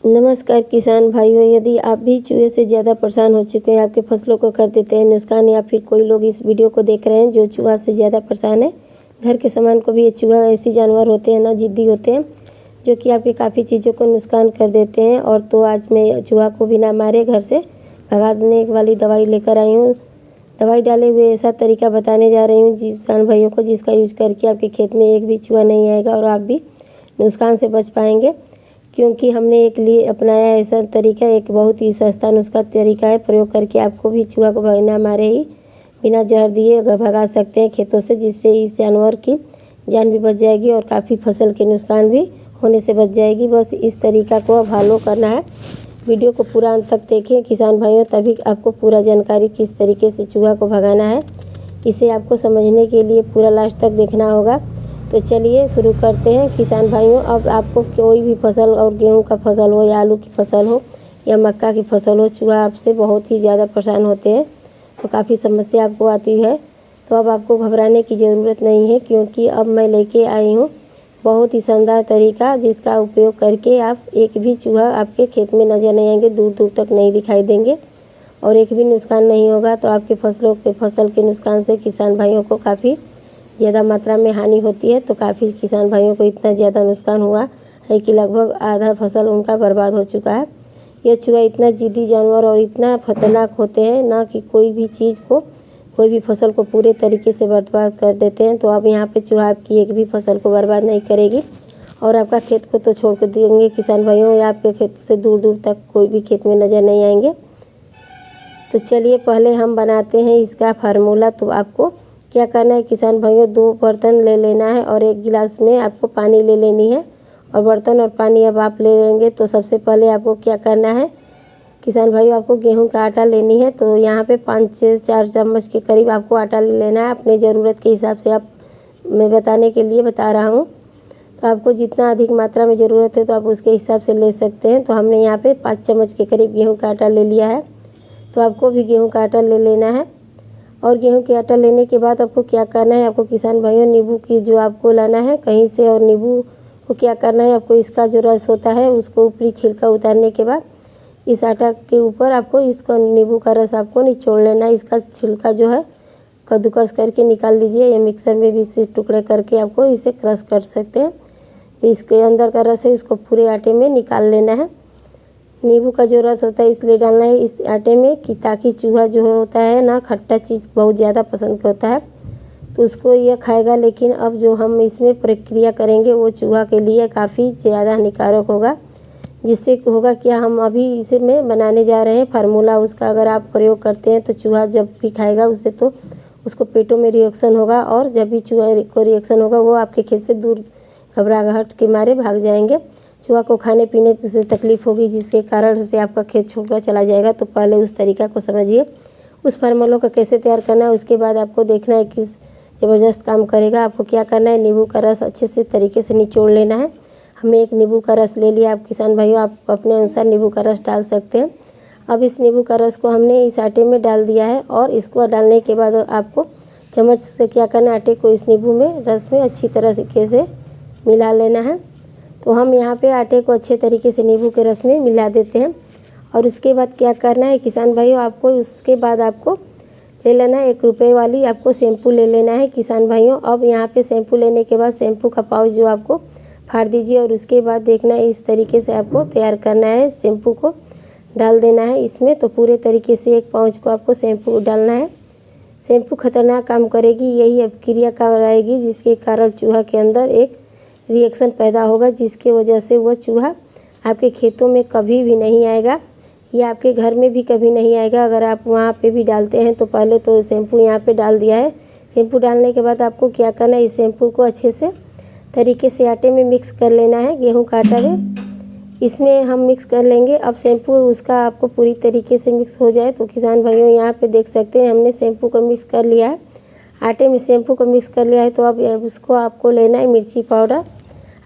नमस्कार किसान भाइयों, यदि आप भी चूहे से ज़्यादा परेशान हो चुके हैं, आपके फसलों को कर देते हैं नुकसान, या फिर कोई लोग इस वीडियो को देख रहे हैं जो चूहा से ज़्यादा परेशान है। घर के सामान को भी ये चूहा ऐसी जानवर होते हैं ना, जिद्दी होते हैं, जो कि आपकी काफ़ी चीज़ों को नुकसान कर देते हैं। और तो आज मैं चूहा को बिना मारे घर से भगाने वाली दवाई लेकर आई हूँ। दवाई डाले हुए ऐसा तरीका बताने जा रही हूँ किसान भाइयों को, जिसका यूज करके आपके खेत में एक भी चूहा नहीं आएगा और आप भी नुकसान से बच पाएंगे। क्योंकि हमने एक लिए अपनाया ऐसा तरीका, एक बहुत ही सस्ता नुस्खा तरीका है। प्रयोग करके आपको भी चूहा को बिना मारे ही, बिना जहर दिए भगा सकते हैं खेतों से, जिससे इस जानवर की जान भी बच जाएगी और काफ़ी फसल के नुकसान भी होने से बच जाएगी। बस इस तरीका को अब फॉलो करना है। वीडियो को पूरा अंत तक देखें किसान भाइयों, तभी आपको पूरा जानकारी किस तरीके से चूहा को भगाना है, इसे आपको समझने के लिए पूरा लास्ट तक देखना होगा। तो चलिए शुरू करते हैं किसान भाइयों। अब आपको कोई भी फसल, और गेहूं का फसल हो या आलू की फसल हो या मक्का की फसल हो, चूहा आपसे बहुत ही ज़्यादा परेशान होते हैं, तो काफ़ी समस्या आपको आती है। तो अब आपको घबराने की ज़रूरत नहीं है, क्योंकि अब मैं लेके आई हूँ बहुत ही शानदार तरीका, जिसका उपयोग करके आप एक भी चूहा आपके खेत में नज़र नहीं आएंगे, दूर दूर तक नहीं दिखाई देंगे और एक भी नुकसान नहीं होगा। तो आपके फसल के नुकसान से किसान भाइयों को काफ़ी ज़्यादा मात्रा में हानि होती है। तो काफ़ी किसान भाइयों को इतना ज़्यादा नुकसान हुआ है कि लगभग आधा फसल उनका बर्बाद हो चुका है। यह चूहा इतना जिद्दी जानवर और इतना खतरनाक होते हैं ना, कि कोई भी चीज़ को, कोई भी फसल को पूरे तरीके से बर्बाद कर देते हैं। तो अब यहाँ पे चूहा आपकी एक भी फसल को बर्बाद नहीं करेगी और आपका खेत को तो छोड़ कर देंगे किसान भाइयों, या आपके खेत से दूर दूर तक कोई भी खेत में नज़र नहीं आएंगे। तो चलिए पहले हम बनाते हैं इसका फार्मूला। तो आपको क्या करना है किसान भाइयों, 2 बर्तन ले लेना है और 1 गिलास में आपको पानी ले लेनी है। और बर्तन और पानी अब आप ले लेंगे तो सबसे पहले आपको क्या करना है किसान भाइयों, आपको गेहूं का आटा लेनी है। तो यहाँ पे 5 से 4 चम्मच के करीब आपको आटा ले लेना है, अपने ज़रूरत के हिसाब से। आप मैं बताने के लिए बता रहा हूँ, तो आपको जितना अधिक मात्रा में ज़रूरत है तो आप उसके हिसाब से ले सकते हैं। तो हमने यहाँ पे 5 चम्मच के करीब गेहूँ का आटा ले लिया है। तो आपको भी गेहूँ का आटा ले लेना है। और गेहूं के आटा लेने के बाद आपको क्या करना है, आपको किसान भाइयों नींबू की जो आपको लाना है कहीं से, और नींबू को क्या करना है, आपको इसका जो रस होता है उसको ऊपरी छिलका उतारने के बाद इस आटा के ऊपर आपको इसका नींबू का रस आपको निचोड़ लेना है। इसका छिलका जो है कद्दूकस करके निकाल लीजिए, या मिक्सर में भी इसे टुकड़े करके आपको इसे क्रश कर सकते हैं। इसके अंदर का रस है, इसको पूरे आटे में निकाल लेना है। नींबू का जो रस होता है इसलिए डालना है इस आटे में कि ताकि चूहा जो होता है ना, खट्टा चीज़ बहुत ज़्यादा पसंद करता है, तो उसको यह खाएगा। लेकिन अब जो हम इसमें प्रक्रिया करेंगे वो चूहा के लिए काफ़ी ज़्यादा हानिकारक होगा। जिससे होगा क्या, हम अभी इसे में बनाने जा रहे हैं फार्मूला, उसका अगर आप प्रयोग करते हैं तो चूहा जब भी खाएगा उससे तो उसको पेटों में रिएक्शन होगा, और जब भी चूहा को रिएक्शन होगा वो आपके खेत से दूर घबराहट के मारे भाग जाएंगे। चूहा को खाने पीने से तकलीफ होगी, जिसके कारण से आपका खेत छोड़कर चला जाएगा। तो पहले उस तरीका को समझिए, उस फार्मूला को कैसे तैयार करना है। उसके बाद आपको देखना है किस ज़बरदस्त काम करेगा। आपको क्या करना है, नींबू का रस अच्छे से तरीके से निचोड़ लेना है। हमने 1 नींबू का रस ले लिया। आप किसान भाइयों आप अपने अनुसार नींबू का रस डाल सकते हैं। अब इस नींबू का रस को हमने इस आटे में डाल दिया है, और इसको डालने के बाद आपको चम्मच से क्या करना है, आटे को इस नींबू में रस में अच्छी तरह से मिला लेना है। तो हम यहाँ पे आटे को अच्छे तरीके से नींबू के रस में मिला देते हैं। और उसके बाद क्या करना है किसान भाइयों, आपको उसके बाद आपको ले लेना है 1 रुपये वाली आपको शैम्पू ले लेना है किसान भाइयों। अब यहाँ पे शैम्पू लेने के बाद शैम्पू का पाउच जो आपको फाड़ दीजिए, और उसके बाद देखना है इस तरीके से आपको तैयार करना है। शैम्पू को डाल देना है इसमें, तो पूरे तरीके से 1 पाउच को आपको शैम्पू डालना है। शैम्पू खतरनाक काम करेगी, यही अपक्रिया कराएगी, जिसके कारण चूहा के अंदर एक रिएक्शन पैदा होगा, जिसके वजह से वो चूहा आपके खेतों में कभी भी नहीं आएगा, या आपके घर में भी कभी नहीं आएगा। अगर आप वहाँ पे भी डालते हैं तो पहले तो शैम्पू यहाँ पे डाल दिया है। शैम्पू डालने के बाद आपको क्या करना है, इस शैम्पू को अच्छे से तरीके से आटे में मिक्स कर लेना है। गेहूँ का आटा में इसमें हम मिक्स कर लेंगे। अब शैम्पू उसका आपको पूरी तरीके से मिक्स हो जाए तो किसान भाइयों यहाँ पे देख सकते हैं हमने शैम्पू को मिक्स कर लिया है, आटे में शैम्पू को मिक्स कर लिया है। तो अब उसको आपको लेना है मिर्ची पाउडर।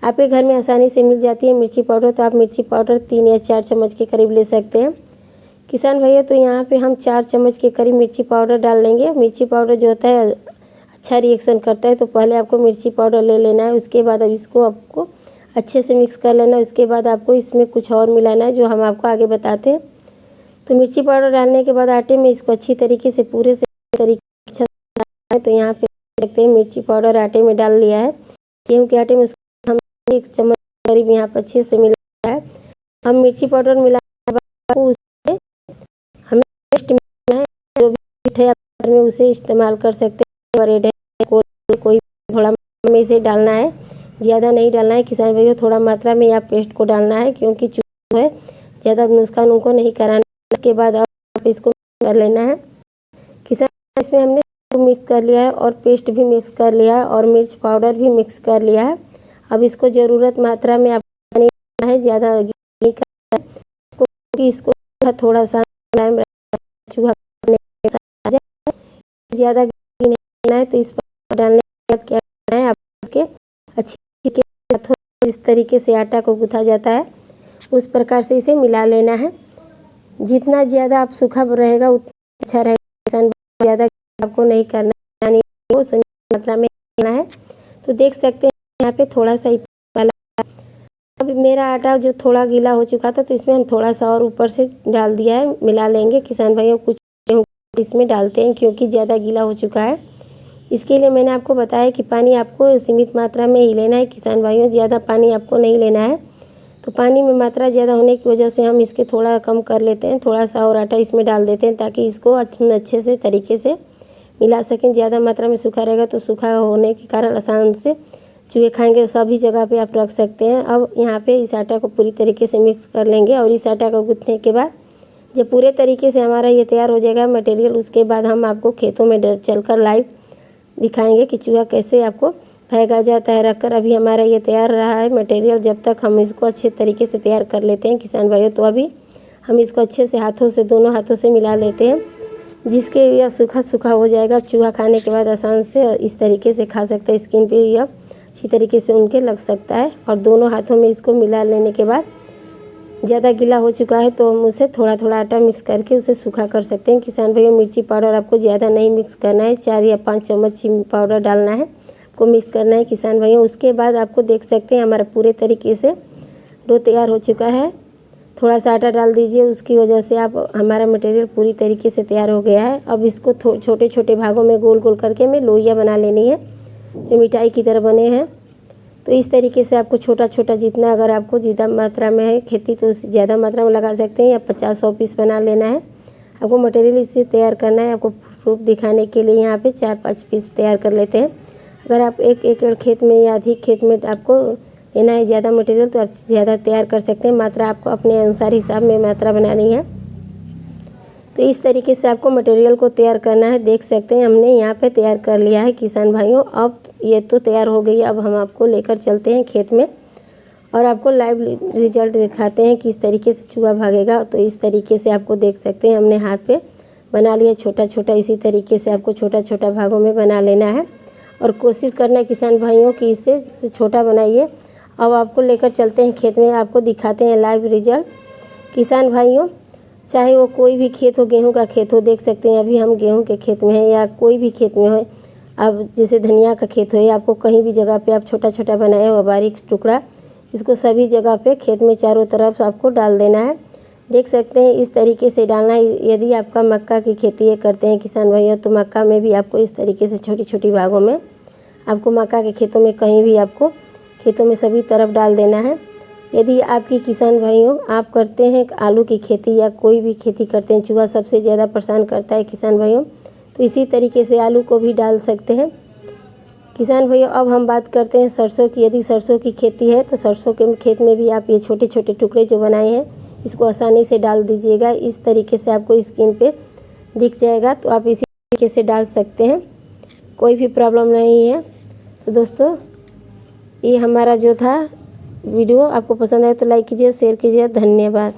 आपके घर में आसानी से मिल जाती है मिर्ची पाउडर, तो आप मिर्ची पाउडर 3 या 4 चम्मच के करीब ले सकते हैं किसान भैया। तो यहाँ पे हम 4 चम्मच के करीब मिर्ची पाउडर डाल लेंगे। मिर्ची पाउडर जो होता है अच्छा रिएक्शन करता है, तो पहले आपको मिर्ची पाउडर ले लेना है। उसके बाद अब इसको आपको अच्छे से मिक्स कर लेना। उसके बाद आपको इसमें कुछ और मिलाना है जो हम आपको आगे बताते हैं। तो मिर्ची पाउडर डालने के बाद आटे में इसको अच्छी तरीके से पूरे से तरीके से तो यहाँ पे देखते हैं मिर्ची पाउडर आटे में डाल लिया है। गेहूँ के आटे में हम 1 चम्मच करीब यहाँ पर अच्छे से मिलाया है। हम मिर्ची पाउडर मिलाने के बाद उसमें हमें टेस्ट मिलाना है। जो भी मीठे आप में उसे इस्तेमाल कर सकते हैं। रेड है कोई थोड़ा में इसे डालना है, ज़्यादा नहीं डालना है किसान भाइयों। थोड़ा मात्रा में आप पेस्ट को डालना है क्योंकि जो है ज़्यादा नुकसान उनको नहीं कराना। उसके बाद आप इसको कर लेना है किसान। इसमें हमने मिक्स कर लिया है और पेस्ट भी मिक्स कर लिया है और मिर्च पाउडर भी मिक्स कर लिया है। अब इसको ज़रूरत मात्रा में आप पानी डालना है, ज़्यादा नहीं करना है क्योंकि इसको थोड़ा सा टाइम चूहा ज़्यादा नहीं डालना है। तो इस पर डालने के बाद क्या करना है आपके अच्छी तरीके से इस तरीके से आटा को गूँथा जाता है उस प्रकार से इसे मिला लेना है। जितना ज़्यादा आप सूखा रहेगा उतना अच्छा रहेगा। ज़्यादा आपको नहीं करना है, वो मात्रा में लेना है। तो देख सकते हैं यहाँ पे थोड़ा सा ही वाला। अब मेरा आटा जो थोड़ा गीला हो चुका था तो इसमें हम थोड़ा सा और ऊपर से डाल दिया है, मिला लेंगे किसान भाइयों। कुछ इसमें डालते हैं क्योंकि ज़्यादा गीला हो चुका है। इसके लिए मैंने आपको बताया कि पानी आपको सीमित मात्रा में ही लेना है किसान भाइयों, ज़्यादा पानी आपको नहीं लेना है। तो पानी में मात्रा ज़्यादा होने की वजह से हम इसके थोड़ा कम कर लेते हैं, थोड़ा सा और आटा इसमें डाल देते हैं ताकि इसको अच्छे से तरीके से मिला सकें। ज़्यादा मात्रा में सूखा रहेगा तो सूखा होने के कारण आसान से चूहे खाएंगे। सभी जगह पे आप रख सकते हैं। अब यहाँ पे इस आटा को पूरी तरीके से मिक्स कर लेंगे और इस आटा को गूँथने के बाद जब पूरे तरीके से हमारा ये तैयार हो जाएगा मटेरियल, उसके बाद हम आपको खेतों में चलकर लाइव दिखाएंगे कि चूहा कैसे आपको फेंका जाता है रखकर। अभी हमारा ये तैयार रहा है मटेरियल। जब तक हम इसको अच्छे तरीके से तैयार कर लेते हैं किसान भाइयों, तो अभी हम इसको अच्छे से हाथों से दोनों हाथों से मिला लेते हैं, जिसके यह सूखा सूखा हो जाएगा। चूहा खाने के बाद आसान से इस तरीके से खा सकता है। स्किन पे यह अच्छी तरीके से उनके लग सकता है। और दोनों हाथों में इसको मिला लेने के बाद ज़्यादा गीला हो चुका है तो हम उसे थोड़ा थोड़ा आटा मिक्स करके उसे सूखा कर सकते हैं किसान भाइयों। मिर्ची पाउडर आपको ज़्यादा नहीं मिक्स करना है, 4 या 5 चम्मच पाउडर डालना है, आपको मिक्स करना है किसान भाइयों। उसके बाद आपको देख सकते हैं हमारा पूरे तरीके से डो तैयार हो चुका है। थोड़ा सा आटा डाल दीजिए, उसकी वजह से आप हमारा मटेरियल पूरी तरीके से तैयार हो गया है। अब इसको छोटे छोटे भागों में गोल गोल करके हमें लोइयाँ बना लेनी है जो मिठाई की तरह बने हैं। तो इस तरीके से आपको छोटा छोटा जितना, अगर आपको ज़्यादा मात्रा में है खेती तो ज़्यादा मात्रा में लगा सकते हैं, या 50-100 पीस बना लेना है। आपको मटेरियल इससे तैयार करना है। आपको प्रूफ दिखाने के लिए यहाँ पे 4-5 पीस तैयार कर लेते हैं। अगर आप 1 एकड़ खेत में या अधिक खेत में आपको लेना है ज़्यादा मटेरियल तो आप ज़्यादा तैयार कर सकते हैं। मात्रा आपको अपने अनुसार हिसाब में मात्रा बनानी है। तो इस तरीके से आपको मटेरियल को तैयार करना है। देख सकते हैं हमने यहाँ पे तैयार कर लिया है किसान भाइयों। अब ये तो तैयार हो गई। अब हम आपको लेकर चलते हैं खेत में और आपको लाइव रिजल्ट दिखाते हैं किस तरीके से चूहा भागेगा। तो इस तरीके से आपको देख सकते हैं हमने हाथ पे बना लिया छोटा छोटा। इसी तरीके से आपको छोटा छोटा भागों में बना लेना है और कोशिश करना है किसान भाइयों कि इससे छोटा बनाइए। अब आपको लेकर चलते हैं खेत में, आपको दिखाते हैं लाइव रिजल्ट किसान भाइयों। चाहे वो कोई भी खेत हो, गेहूं का खेत हो, देख सकते हैं अभी हम गेहूं के खेत में हैं या कोई भी खेत में हो। अब जैसे धनिया का खेत हो या आपको कहीं भी जगह पे आप छोटा छोटा बनाए हो बारीक टुकड़ा, इसको सभी जगह पे खेत में चारों तरफ आपको डाल देना है। देख सकते हैं इस तरीके से डालना है। यदि आपका मक्का की खेती करते हैं किसान भाइयों तो मक्का में भी आपको इस तरीके से छोटी छोटी भागों में आपको मक्का के खेतों में कहीं भी आपको खेतों में सभी तरफ डाल देना है। यदि आपकी किसान भाइयों आप करते हैं आलू की खेती या कोई भी खेती करते हैं, चूहा सबसे ज़्यादा परेशान करता है किसान भाइयों, तो इसी तरीके से आलू को भी डाल सकते हैं किसान भाइयों। अब हम बात करते हैं सरसों की। यदि सरसों की खेती है तो सरसों के खेत में भी आप ये छोटे छोटे टुकड़े जो बनाए हैं इसको आसानी से डाल दीजिएगा। इस तरीके से आपको स्क्रीन पे दिख जाएगा तो आप इसी तरीके से डाल सकते हैं, कोई भी प्रॉब्लम नहीं है। तो दोस्तों ये हमारा जो था वीडियो आपको पसंद आए तो लाइक कीजिए, शेयर कीजिए। धन्यवाद।